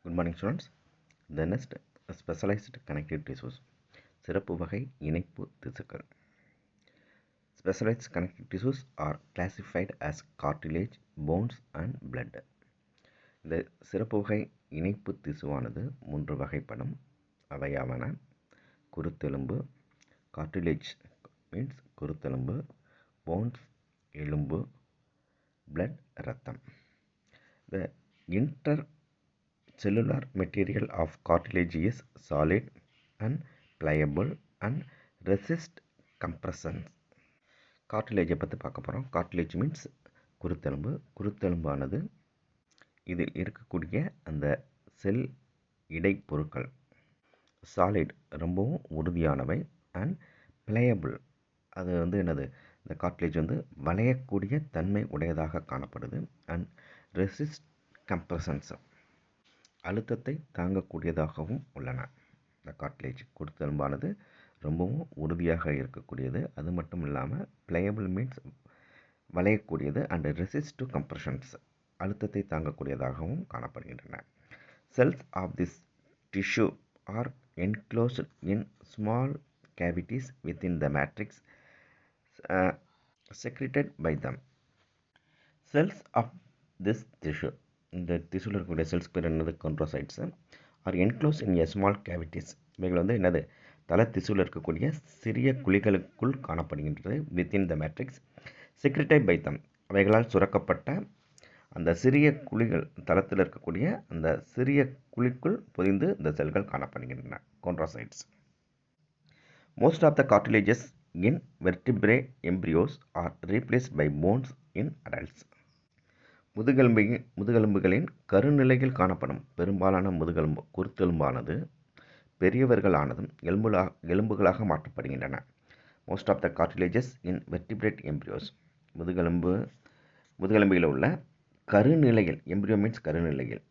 Good morning, students. The next specialized connective tissues. சிறப்பு வகை இணைப்பு திசுக்கள். Specialized connective tissues are classified as cartilage, bones and blood. இந்த சிறப்பு வகை இணைப்பு திசுவானது 3 வகைப்படும். அவையாவன குருத்தெலும்பு, cartilage means குருத்தெலும்பு, bones எலும்பு, blood இரத்தம். The intercellular material of cartilage is solid and pliable and resist compression. cartilage பற்றி பார்க்க போகிறோம். cartilage means குருத்தெலும்பு. குருத்தெலும்பானது இதில் இருக்கக்கூடிய அந்த செல் இடைப்பொருட்கள் சாலிட் ரொம்பவும் உறுதியானவை அண்ட் ப்ளையபிள் அது என்னது இந்த கார்ட்லேஜ் வளையக்கூடிய தன்மை உடையதாக காணப்படுது அண்ட் ரெசிஸ்ட் கம்ப்ரஷன்ஸ் அழுத்தத்தை தாங்கக்கூடியதாகவும் உள்ளன. இந்த கார்ட்லேஜ் குருத்தெலும்பானது ரொம்பவும் உறுதியாக இருக்கக்கூடியது. அது மட்டும் இல்லாமல் ப்ளையபிள் மீன்ஸ் வளையக்கூடியது அண்ட் ரெசிஸ்ட் டு கம்ப்ரஷன்ஸ் அழுத்தத்தை தாங்கக்கூடியதாகவும் காணப்படுகின்றன. Cells of this tissue are enclosed in small cavities within the matrix secreted by them. Cells of this tissue, இந்த டிஷ்யூவில் இருக்கக்கூடிய செல்ஸ் பேர் என்னது chondrocytes, are enclose in a small cavities. இவைகள் என்னது தலை திசுவில் இருக்கக்கூடிய சிறிய குழிகளுக்குள் காணப்படுகின்றது. Within the matrix secreted by them அவைகளால் சுரக்கப்பட்ட அந்த சிறிய குழிகள் தளத்தில் இருக்கக்கூடிய அந்த சிறிய குழிக்குள் பொதிந்து இந்த செல்கள் காணப்படுகின்றன. Chondrocytes. Most of the cartilages in vertebrate embryos are replaced by bones in adults. முதுகெலும்புகளின் கருநிலையில் காணப்படும் பெரும்பாலான குருத்தெலும்பானது பெரியவர்களானதும் எலும்புகளாக மாற்றப்படுகின்றன. Most of the cartilages in vertebrate embryos முதுகெலும்பில் உள்ள கருநிலையில், எம்பிரியோ மீன்ஸ் கருநிலையில்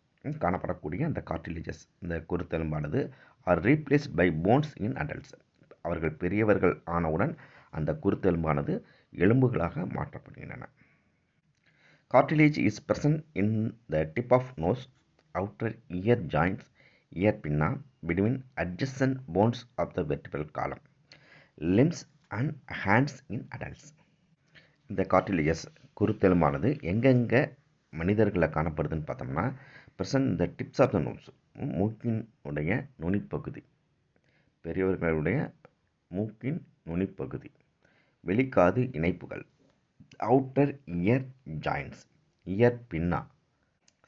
காணப்படக்கூடிய அந்த கார்டிலேஜஸ் இந்த குருத்தெலும்பானது are replaced by bones in adults. அவர்கள் பெரியவர்கள் ஆனவுடன் அந்த குருத்தெலும்பானது எலும்புகளாக மாற்றப்படுகின்றன. Cartilage is present in the tip of nose, outer ear joints, ear pinna, between adjacent bones of the vertebral column, limbs and hands in adults. இந்த cartilages குருத்தெலும்பானது எங்கெங்கே மனிதர்களில் காணப்படுதுன்னு பார்த்தோம்னா, present the tips of the nose மூக்கினுடைய நுனிப்பகுதி, பெரியவர்களுடைய மூக்கின் நுனிப்பகுதி, வெளிக்காது இணைப்புகள், அவுட்டர் இயர் ஜாயின்ட்ஸ், இயர் பின்னா,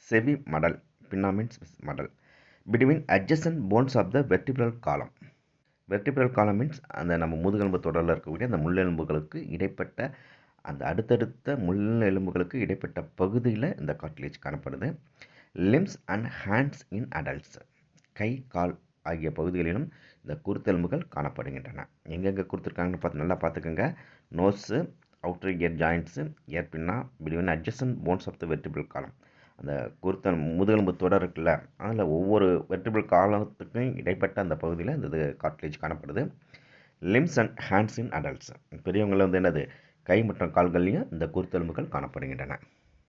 செவி மடல், பின்னா மீன்ஸ் மடல், between adjacent bones of the vertebral column. Vertebral column means அந்த நம்ம முதுகெலும்பு தொடரில் இருக்கக்கூடிய அந்த முள்ளெலும்புகளுக்கு இடைப்பட்ட அந்த அடுத்தடுத்த முள்ளெலும்புகளுக்கு இடைப்பட்ட பகுதியில் இந்த கார்டிலேஜ் காணப்படுது. Limbs and hands in adults, கை கால் ஆகிய பகுதிகளிலும் இந்த குருத்தெலும்புகள் காணப்படுகின்றன. எங்கெங்கே கொடுத்துருக்காங்கன்னு நல்லா பார்த்துக்கோங்க. Nose, outer ear joints, ear pinna, between adjacent bones of the vertebral column. அந்த முதுகெலும்பு தொடர் இருக்குல்ல, அதில் ஒவ்வொரு வெர்டிபிரல் காலத்துக்கும் இடைப்பட்ட அந்த பகுதியில் இந்த கார்டிலேஜ் காணப்படுது. Limbs and hands in adults, பெரியவங்களில் என்னது கை மற்றும் கால்கள்லையும் இந்த குருத்தெலும்புகள் காணப்படுகின்றன.